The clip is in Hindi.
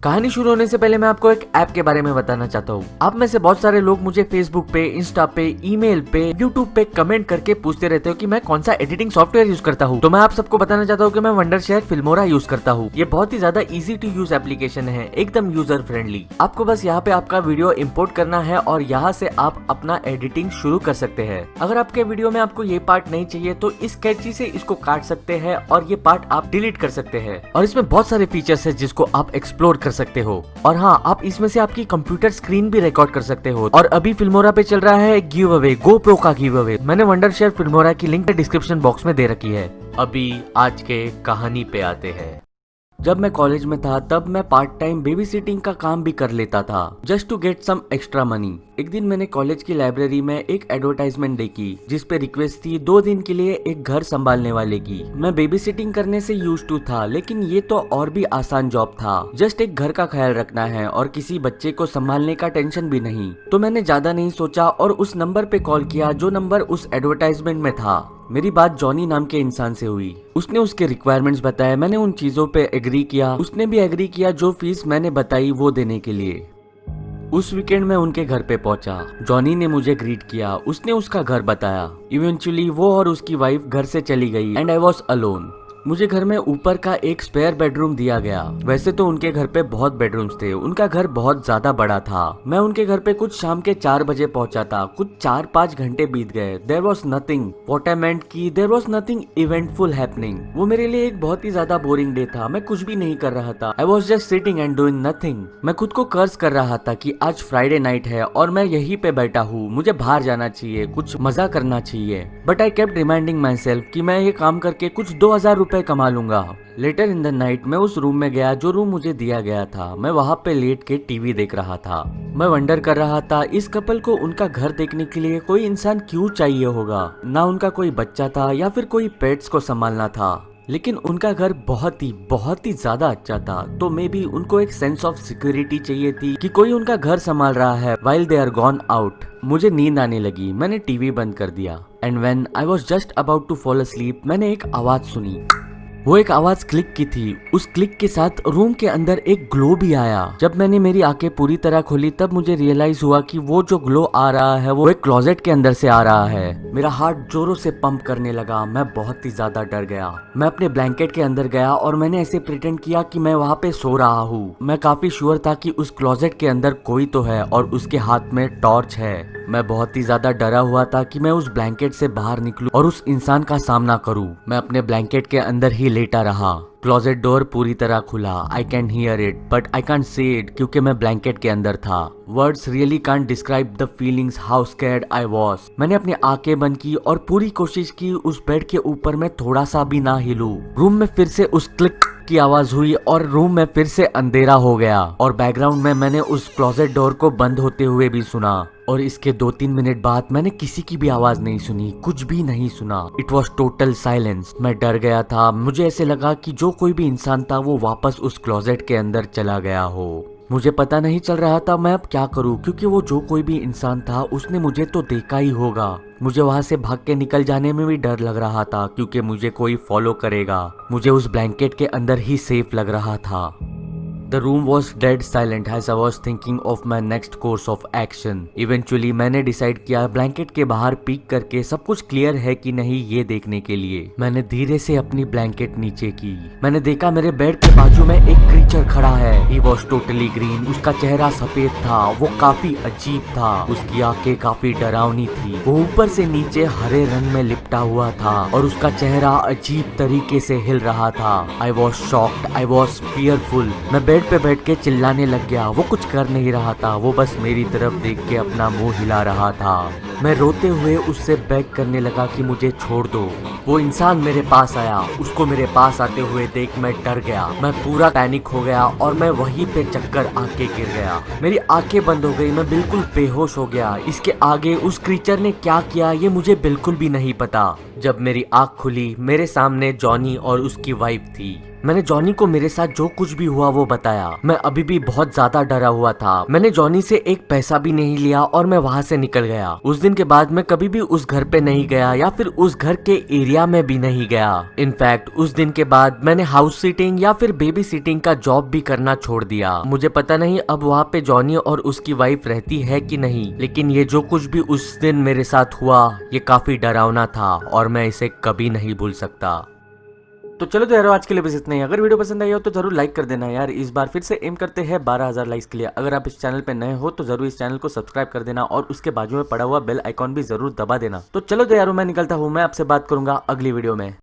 कहानी शुरू होने से पहले मैं आपको एक ऐप के बारे में बताना चाहता हूँ। आप में से बहुत सारे लोग मुझे फेसबुक पे, इंस्टा पे, ईमेल पे, यूट्यूब पे कमेंट करके पूछते रहते हो कि मैं कौन सा एडिटिंग सॉफ्टवेयर यूज करता हूँ। तो मैं आप सबको बताना चाहता हूँ कि मैं वंडरशेयर फिल्मोरा यूज करता हूँ। ये बहुत ही ज्यादा इजी टू यूज एप्लीकेशन है, एकदम यूजर फ्रेंडली। आपको बस यहाँ पे आपका वीडियो इम्पोर्ट करना है और यहाँ से आप अपना एडिटिंग शुरू कर सकते हैं। अगर आपके वीडियो में आपको ये पार्ट नहीं चाहिए तो इस कैंची से इसको काट सकते हैं और ये पार्ट आप डिलीट कर सकते हैं। और इसमें बहुत सारे फीचर्स है जिसको आप एक्सप्लोर कर सकते हो। और हाँ, आप इसमें से आपकी कंप्यूटर स्क्रीन भी रिकॉर्ड कर सकते हो। और अभी फिल्मोरा पे चल रहा है गिव अवे, GoPro का गिव अवे। मैंने वंडरशेयर फिल्मोरा की लिंक डिस्क्रिप्शन बॉक्स में दे रखी है। अभी आज के कहानी पे आते हैं। जब मैं कॉलेज में था तब मैं पार्ट टाइम बेबी सिटिंग का काम भी कर लेता था, just to get some extra money. एक दिन मैंने कॉलेज की लाइब्रेरी में एक एडवर्टाइजमेंट देखी जिसपे रिक्वेस्ट थी 2 दिन के लिए एक घर संभालने वाले की। मैं बेबी सिटिंग करने से यूज्ड टू था, लेकिन ये तो और भी आसान जॉब था। जस्ट एक घर का ख्याल रखना है और किसी बच्चे को संभालने का टेंशन भी नहीं। तो मैंने ज्यादा नहीं सोचा और उस नंबर पे कॉल किया जो नंबर उस एडवर्टाइजमेंट में था। मेरी बात जॉनी नाम के इंसान से हुई। उसने उसके रिक्वायरमेंट्स बताए, मैंने उन चीजों पे एग्री किया। उसने भी एग्री किया जो फीस मैंने बताई वो देने के लिए। उस वीकेंड में उनके घर पे पहुंचा। जॉनी ने मुझे ग्रीट किया, उसने उसका घर बताया। इवेंचुअली वो और उसकी वाइफ घर से चली गई एंड आई वॉज अलोन। मुझे घर में ऊपर का एक स्पेयर बेडरूम दिया गया। वैसे तो उनके घर पे बहुत बेडरूम्स थे, उनका घर बहुत ज्यादा बड़ा था। मैं उनके घर पे कुछ शाम के 4 बजे पहुंचा था। कुछ 4-5 घंटे बीत गए। There was nothing what I meant की there was nothing eventful happening. वो मेरे लिए एक बहुत ही ज्यादा बोरिंग डे था। मैं कुछ भी नहीं कर रहा था। I was just sitting and doing nothing. मैं खुद को कर्ज कर रहा था कि आज फ्राइडे नाइट है और मैं यहीं पे बैठा हूँ, मुझे बाहर जाना चाहिए, कुछ मजा करना चाहिए। But I kept reminding my self कि मैं ये काम करके कुछ 2000 रुपए कमा लूंगा। लेटर इन द नाइट मैं उस रूम में गया जो रूम मुझे दिया गया था। मैं वहाँ पे लेट के टीवी देख रहा था। मैं वंडर कर रहा था इस कपल को उनका घर देखने के लिए कोई इंसान क्यों चाहिए होगा। ना उनका कोई बच्चा था या फिर कोई पेट्स को संभालना था, लेकिन उनका घर बहुत ही ज्यादा अच्छा था। तो मे बी उनको एक सेंस ऑफ सिक्योरिटी चाहिए थी कि कोई उनका घर संभाल रहा है while they are gone out। मुझे नींद आने लगी। मैंने टीवी बंद कर दिया and when I was just about to fall asleep मैंने एक आवाज सुनी। वो एक आवाज क्लिक की थी। उस क्लिक के साथ रूम के अंदर एक ग्लो भी आया। जब मैंने मेरी आंखें पूरी तरह खोली तब मुझे रियलाइज हुआ कि वो जो ग्लो आ रहा है वो एक क्लोजेट के अंदर से आ रहा है। मेरा हार्ट जोरों से पंप करने लगा। मैं बहुत ही ज्यादा डर गया। मैं अपने ब्लैंकेट के अंदर गया और मैंने ऐसे प्रिटेंड किया कि मैं वहाँ पे सो रहा हूँ। मैं काफी श्योर था कि उस क्लोजेट के अंदर कोई तो है और उसके हाथ में टॉर्च है। मैं बहुत ही ज्यादा डरा हुआ था कि मैं उस ब्लैंकेट से बाहर निकलूं और उस इंसान का सामना करूं। मैं अपने ब्लैंकेट के अंदर ही लेटा रहा। क्लोजेट डोर पूरी तरह खुला। I can hear it but I can't say it क्योंकि मैं ब्लैंकेट के अंदर था। Words really can't describe the feelings how scared I was. मैंने अपनी आंखें बंद की और पूरी कोशिश की उस बेड के ऊपर मैं थोड़ा सा भी ना हिलूं। रूम में फिर से उस क्लिक की आवाज हुई और रूम में फिर से अंधेरा हो गया और बैकग्राउंड में मैंने उस क्लोजेट डोर को बंद होते हुए भी सुना। और इसके 2-3 मिनट बाद मैंने किसी की भी आवाज नहीं सुनी, कुछ भी नहीं सुना। It was total silence. मैं डर गया था। मुझे ऐसे लगा कि जो कोई भी इंसान था वो वापस उस क्लोजेट के अंदर चला गया हो। मुझे पता नहीं चल रहा था मैं अब क्या करूं, क्योंकि वो जो कोई भी इंसान था उसने मुझे तो देखा ही होगा। मुझे वहां से भाग के निकल जाने में भी डर लग रहा था क्योंकि मुझे कोई फॉलो करेगा। मुझे उस ब्लैंकेट के अंदर ही सेफ लग रहा था। The room was dead silent as I was thinking of my next course of action. Eventually मैंने डिसाइड किया ब्लैंकेट के बाहर पीक करके सब कुछ क्लियर है कि नहीं ये देखने के लिए। मैंने धीरे से अपनी ब्लैंकेट नीचे की। मैंने देखा मेरे बेड के बाजू में एक क्रीचर खड़ा है। He was totally green. उसका चेहरा सफेद था। वो काफी अजीब था। उसकी आंखें काफी डरावनी थी। वो ऊपर से नीचे हरे रंग में लिपटा हुआ था और उसका चेहरा अजीब तरीके से हिल रहा था। I was shocked. I was fearful. मैं बेड पे बैठ के चिल्लाने लग गया। वो कुछ कर नहीं रहा था, वो बस मेरी तरफ देख के अपना मुंह हिला रहा था। मैं रोते हुए उससे बेग करने लगा कि मुझे छोड़ दो। वो इंसान मेरे पास आया। उसको मेरे पास आते हुए देख मैं डर गया। मैं पूरा पैनिक हो गया और मैं वहीं पे चक्कर आके गिर गया। मेरी आंखें बंद हो गई। मैं बिल्कुल बेहोश हो गया। इसके आगे उस क्रीचर ने क्या किया ये मुझे बिल्कुल भी नहीं पता। जब मेरी आंख खुली मेरे सामने जॉनी और उसकी वाइफ थी। मैंने जॉनी को मेरे साथ जो कुछ भी हुआ वो बताया। मैं अभी भी बहुत ज्यादा डरा हुआ था। मैंने जॉनी से एक पैसा भी नहीं लिया और मैं वहाँ से निकल गया। उस दिन के बाद मैं कभी भी उस घर पे नहीं गया या फिर उस घर के एरिया में भी नहीं गया। इनफैक्ट उस दिन के बाद मैंने हाउस सीटिंग या फिर बेबी सीटिंग का जॉब भी करना छोड़ दिया। मुझे पता नहीं अब वहाँ पे जॉनी और उसकी वाइफ रहती है कि नहीं, लेकिन ये जो कुछ भी उस दिन मेरे साथ हुआ ये काफी डरावना था और मैं इसे कभी नहीं भूल सकता। तो चलो तो यार आज के लिए बस इतना ही। अगर वीडियो पसंद आई हो तो जरूर लाइक कर देना यार। इस बार फिर से एम करते हैं 12,000 लाइक्स के लिए। अगर आप इस चैनल पे नए हो तो जरूर इस चैनल को सब्सक्राइब कर देना और उसके बाजू में पड़ा हुआ बेल आइकॉन भी जरूर दबा देना। तो चलो तो यार मैं निकलता हूँ, मैं आपसे बात करूंगा अगली वीडियो में।